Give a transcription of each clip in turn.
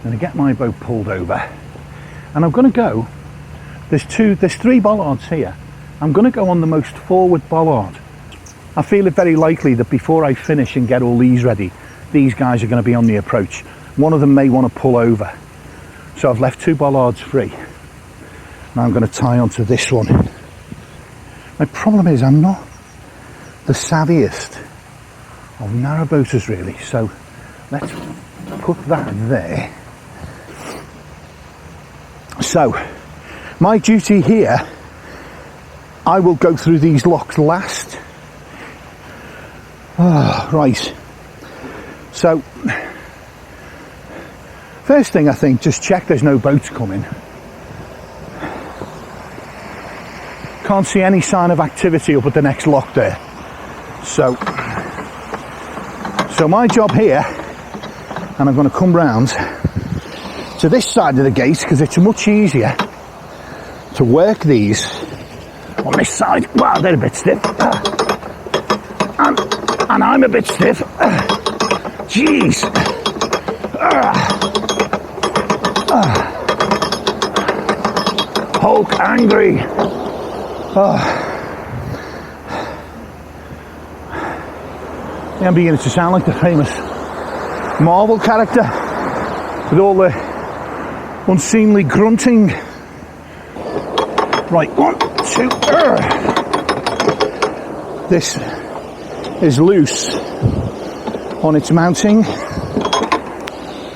I'm going to get my boat pulled over, and I'm going to go, there's 3 bollards here. I'm going to go on the most forward bollard. I feel it very likely that before I finish and get all these ready, these guys are going to be on the approach. One of them may want to pull over. So I've left 2 bollards free. Now I'm going to tie onto this one. My problem is I'm not the savviest of narrowboaters really, so let's put that there. So my duty here, I will go through these locks last. Right, so first thing I think, just check there's no boats coming. Can't see any sign of activity up at the next lock there. So my job here, and I'm going to come round to this side of the gate because it's much easier to work these on this side. Wow, they're a bit stiff. And I'm a bit stiff. Jeez. Hulk angry. I'm beginning to sound like the famous Marvel character with all the unseemly grunting. Right, 1, 2. This is loose on its mounting.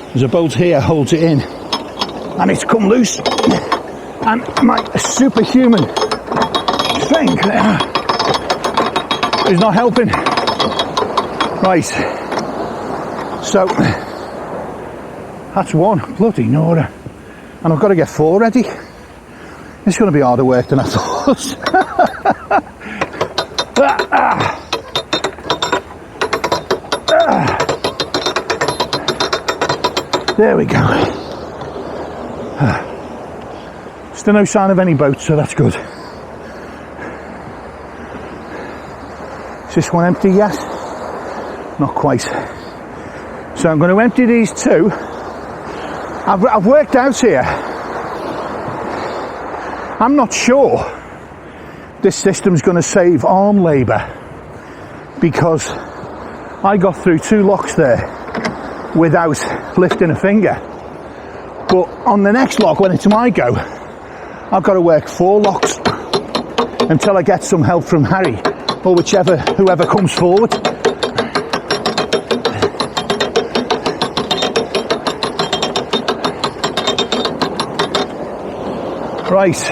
There's a bolt here holds it in, and it's come loose, and my superhuman strength is not helping. Right, so that's 1 bloody Nora, and I've got to get 4 ready. It's going to be harder work than I thought. There we go. Still no sign of any boats, so that's good. Is this one empty yet? Not quite. So I'm going to empty these 2. I've worked out here. I'm not sure this system's going to save arm labour, because I got through 2 locks there without lifting a finger. But on the next lock, when it's my go, I've got to work 4 locks until I get some help from Harry or whoever comes forward. Right.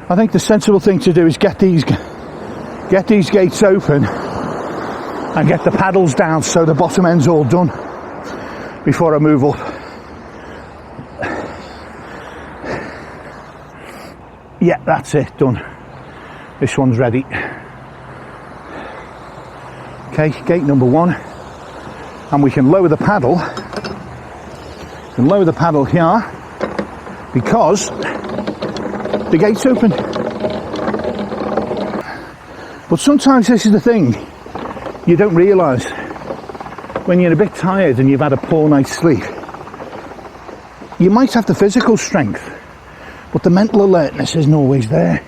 I think the sensible thing to do is get these gates open and get the paddles down so the bottom end's all done before I move up. Yeah, that's it, done. This one's ready. Okay, gate number 1, and we can lower the paddle. We can lower the paddle here because the gate's open. But sometimes this is the thing you don't realise. When you're a bit tired and you've had a poor night's sleep, you might have the physical strength, but the mental alertness isn't always there.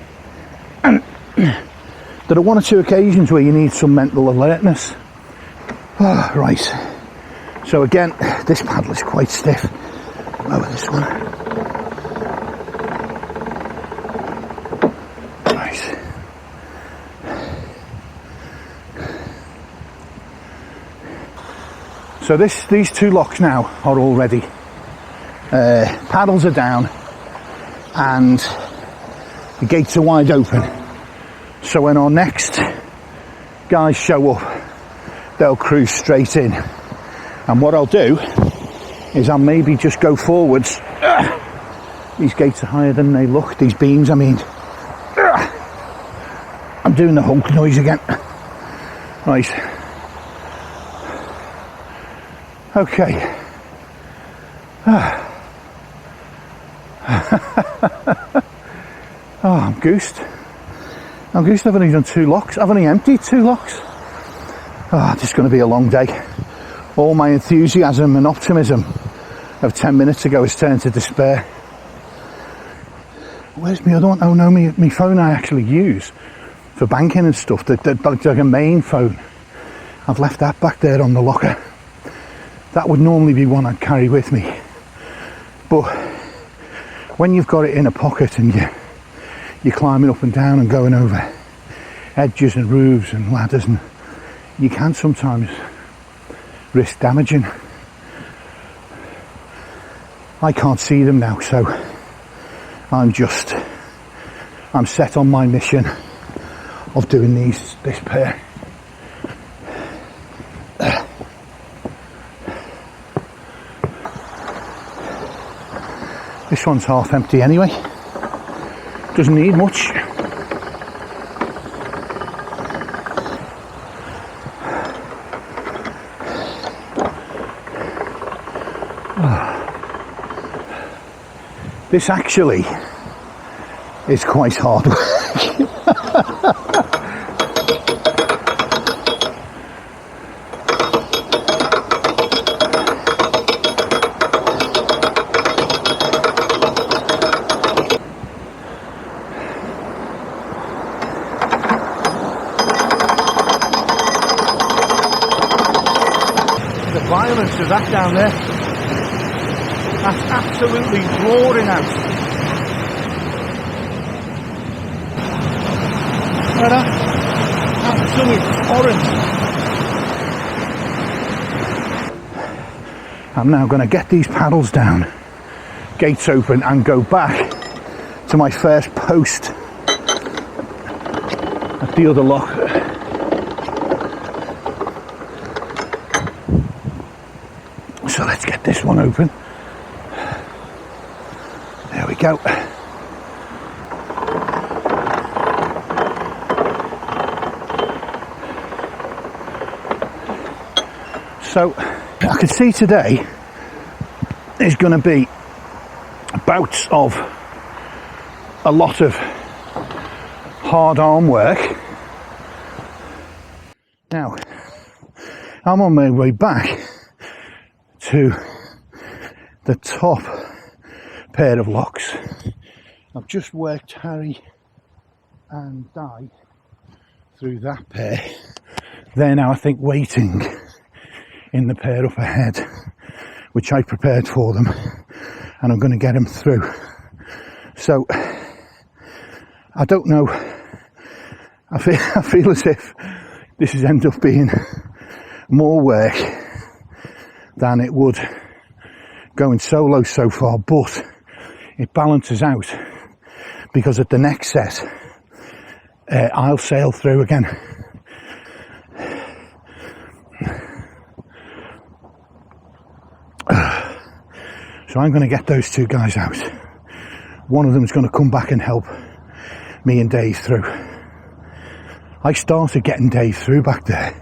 And there are 1 or 2 occasions where you need some mental alertness. Right. So again, this paddle is quite stiff. Lower this one. Right. So these 2 locks now are all ready. Paddles are down and the gates are wide open. So when our next guys show up, they'll cruise straight in. And what I'll do is I'll maybe just go forwards. These gates are higher than they look, these beams I mean. I'm doing the honk noise again. Right. Okay. Oh, I'm goosed. I've only done 2 locks. I've only emptied 2 locks. Oh, this is going to be a long day. All my enthusiasm and optimism of 10 minutes ago has turned to despair. Where's my other one? Oh no, my phone I actually use for banking and stuff, like a main phone. I've left that back there on the locker. That would normally be one I'd carry with me. But when you've got it in a pocket and you're climbing up and down and going over edges and roofs and ladders, and you can sometimes risk damaging. I can't see them now, so I'm set on my mission of doing this pair. This one's half empty anyway. Doesn't need much. This actually is quite hard work. The violence of that down there. That's absolutely roaring out. That absolute torrent. I'm now going to get these paddles down, gates open, and go back to my first post at the other lock. So let's get this one open. There we go. So I can see today is going to be bouts of a lot of hard arm work. Now I'm on my way back to the top pair of locks. I've just worked Harry and Di through that pair. They're now, I think, waiting in the pair up ahead, which I prepared for them, and I'm going to get them through. So I don't know, I feel as if this has ended up being more work than it would going solo so far, but it balances out because at the next set I'll sail through again. So I'm going to get those two guys out. One of them is going to come back and help me and Dave through. I started getting Dave through back there,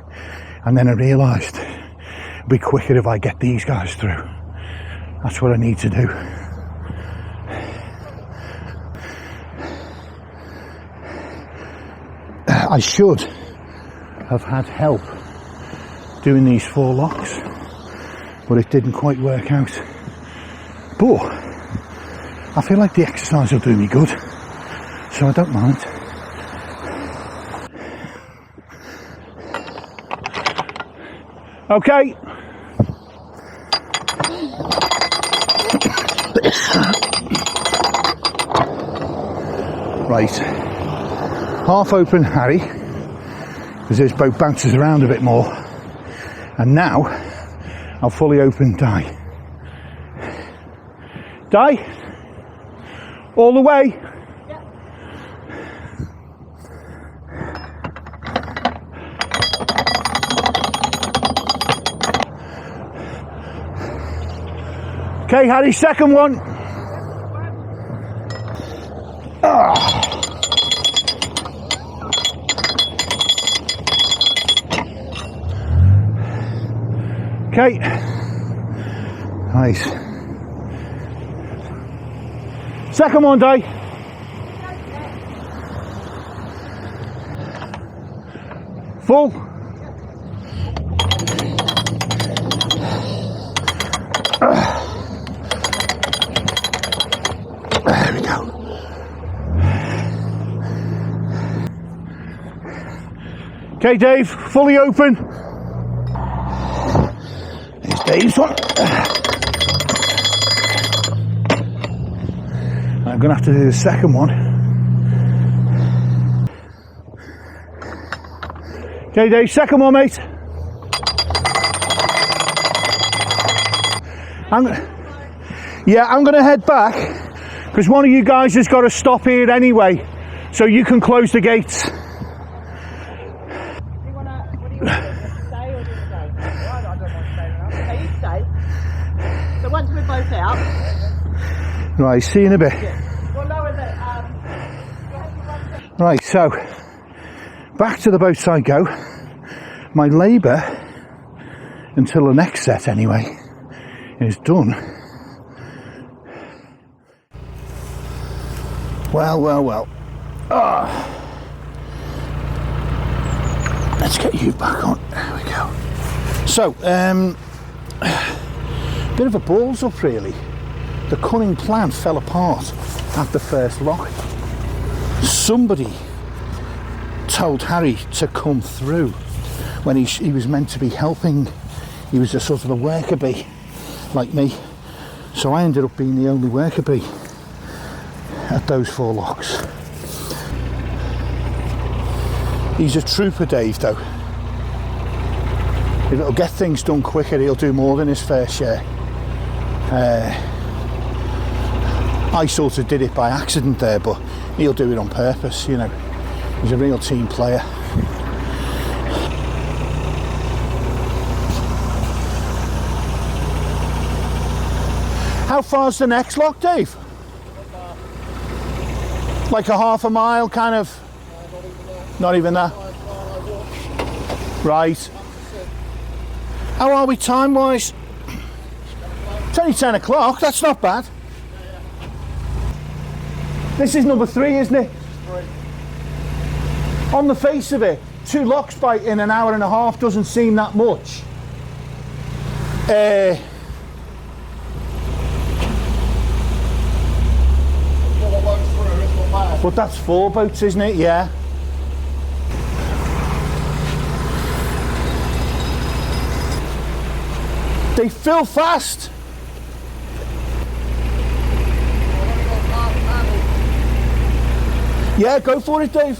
and then I realised it'd be quicker if I get these guys through. That's what I need to do. I should have had help doing these 4 locks, but it didn't quite work out. But I feel like the exercise will do me good, so I don't mind. Okay. Right. Half open Harry, because his boat bounces around a bit more. And now I'll fully open Di. Di? All the way? Yeah. Okay, Harry, second one. Okay. Nice. Second one, Di. Full. Okay, Dave, fully open. There's Dave's one. I'm going to have to do the second one. Okay, Dave, second one, mate. I'm going to head back because one of you guys has got to stop here anyway, so you can close the gates. What do you want to stay or do you stay? I don't want to stay. Okay, you stay. So once we're both out. Right, see you in a bit. We'll lower the. Right, so back to the boat I go. My labour, until the next set anyway, is done. Well. Let's get you back on. There we go. So, bit of a balls up really. The cunning plan fell apart at the first lock. Somebody told Harry to come through when he was meant to be helping. He was a sort of a worker bee like me, so I ended up being the only worker bee at those 4 locks. He's a trooper, Dave, though. If it'll get things done quicker, he'll do more than his fair share. I sort of did it by accident there, but he'll do it on purpose, you know. He's a real team player. How far's the next lock, Dave? Like a half a mile, kind of? Not even that. Right. How are we time-wise? It's only 10 o'clock, that's not bad. This is number 3, isn't it? 3. On the face of it, 2 locks in an hour and a half doesn't seem that much. But that's 4 boats, isn't it? Yeah. They fill fast. Yeah, go for it, Dave.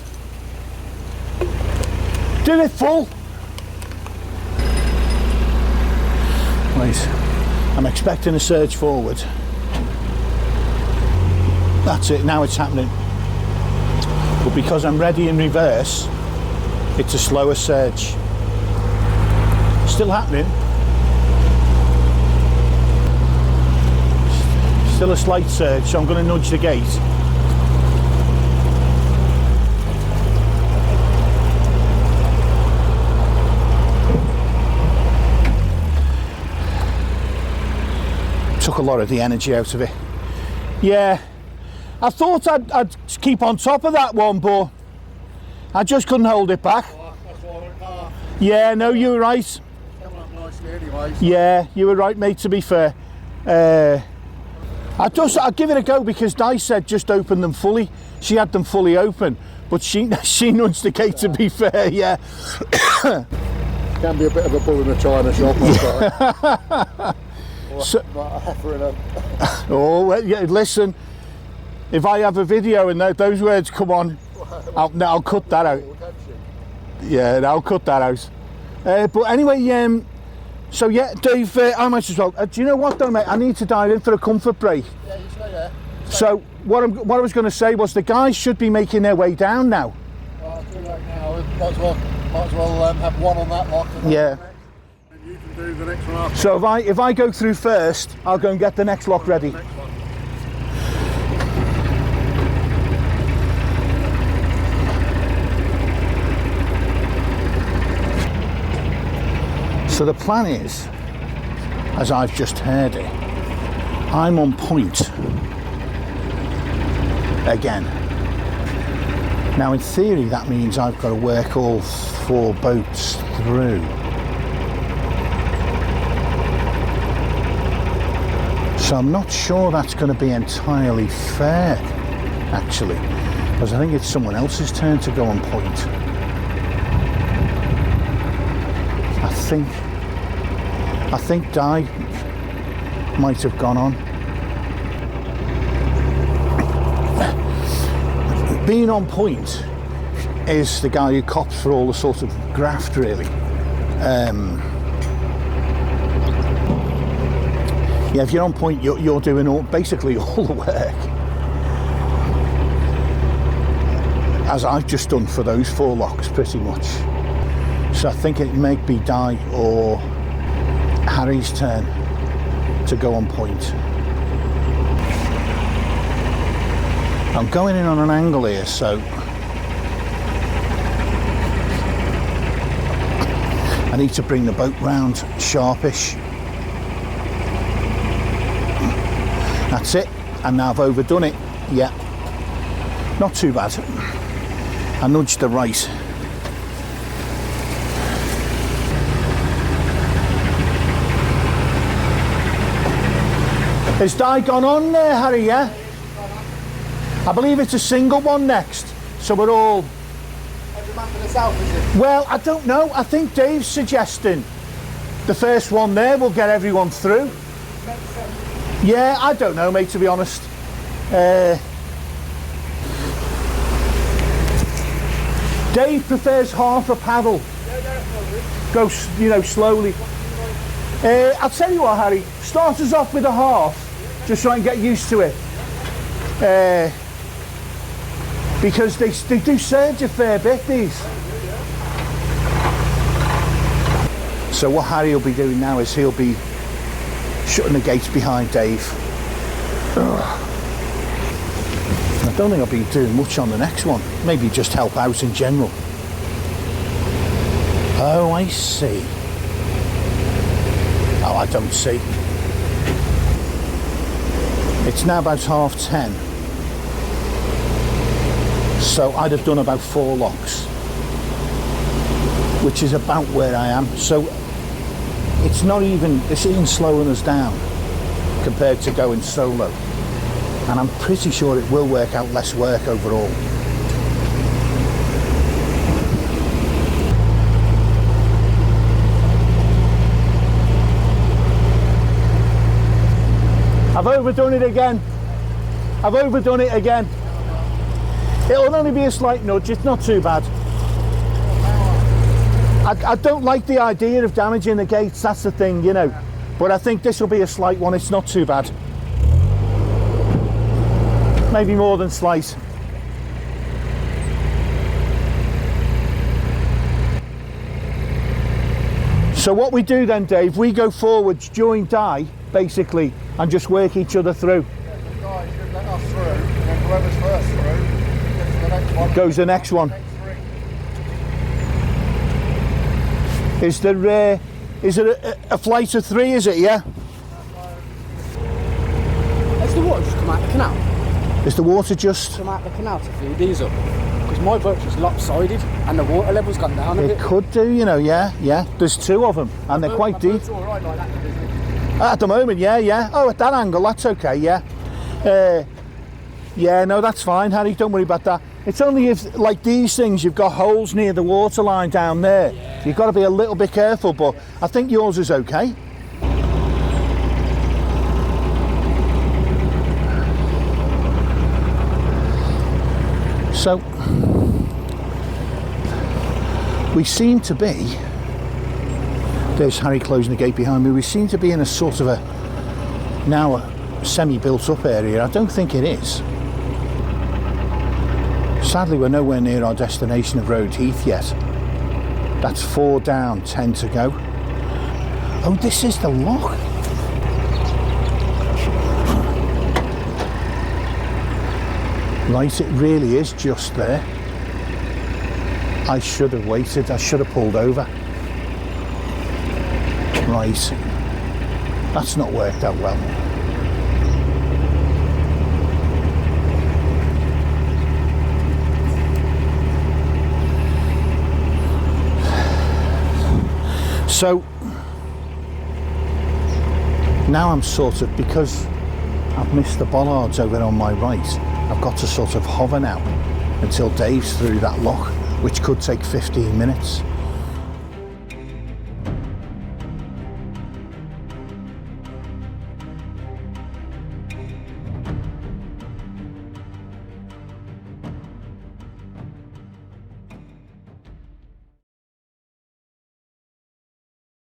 Do it full. Right. I'm expecting a surge forward. That's it, now it's happening. But because I'm ready in reverse, it's a slower surge. Still happening. Still a slight surge, so I'm going to nudge the gate. Took a lot of the energy out of it. Yeah. I thought I'd keep on top of that one, but I just couldn't hold it back. Yeah, no, you were right. Yeah, you were right, mate, to be fair. I'd give it a go because Di said just open them fully. She had them fully open, but she nudged the gate, to be fair, yeah. Can be a bit of a bull in a china shop. So, oh, well, yeah, listen. If I have a video and those words come on, I'll cut that out. Yeah, I'll cut that out. But anyway, so yeah, Dave, I might as well. Do you know what though, mate? I need to dive in for a comfort break. Yeah, you stay there. So what I was going to say was the guys should be making their way down now. Well, too late now. Might as well have one on that lock. Yeah. And you can do the next one after. So if I go through first, I'll go and get the next lock ready. So the plan is, as I've just heard it, I'm on point again. Now in theory that means I've got to work all 4 boats through. So I'm not sure that's going to be entirely fair, actually, because I think it's someone else's turn to go on point. I think Di might have gone on. Being on point is the guy who cops for all the sort of graft, really. Yeah, if you're on point, you're doing basically all the work. As I've just done for those 4 locks, pretty much. So I think it may be Di or Harry's turn to go on point. I'm going in on an angle here, so I need to bring the boat round sharpish. That's it, and now I've overdone it. Yeah, not too bad. I nudged the right. Has Di gone on there, Harry, yeah? I believe it's a single one next, so we're all... Every man for the south, is it? Well, I don't know. I think Dave's suggesting the first one there will get everyone through. Yeah, I don't know, mate, to be honest. Dave prefers half a paddle. Go, you know, slowly. I'll tell you what, Harry, start us off with a half, just so I can get used to it. Because they do surge a fair bit, these. So what Harry will be doing now is he'll be shutting the gates behind Dave. Ugh. I don't think I'll be doing much on the next one. Maybe just help out in general. Oh, I see. Oh, I don't see. It's now about 10:30. So I'd have done about 4 locks, which is about where I am. So it's not even, this isn't slowing us down compared to going solo. And I'm pretty sure it will work out less work overall. I've overdone it again. I've overdone it again. It'll only be a slight nudge, it's not too bad. I don't like the idea of damaging the gates, that's the thing, you know. But I think this will be a slight one, it's not too bad. Maybe more than slight. So what we do then, Dave, we go forwards, join Di, basically, and just work each other through. Yeah, the guy should let us through, and then whoever's first through gets to the next one. Goes the next one. Is there a flight of 3, is it, yeah? Has the water just come out the canal? Is the water just... Come out the canal to feed these up? Because my boat's just lopsided and the water level's gone down a bit. It could do, you know, yeah. There's 2 of them, and they're quite deep. All right, like that, isn't it? At the moment, yeah. Oh, at that angle, that's okay, yeah. Yeah, no, that's fine, Harry, don't worry about that. It's only if, like these things, you've got holes near the water line down there. Yeah. You've got to be a little bit careful, but I think yours is okay. So, we seem to be, there's Harry closing the gate behind me, we seem to be in a sort of now a semi-built up area. I don't think it is. Sadly, we're nowhere near our destination of Road Heath yet. That's 4 down, 10 to go. Oh, this is the lock. Right, it really is just there. I should have waited, I should have pulled over. Right, that's not worked out well. So now I'm sort of, because I've missed the bollards over on my right, I've got to sort of hover now until Dave's through that lock, which could take 15 minutes.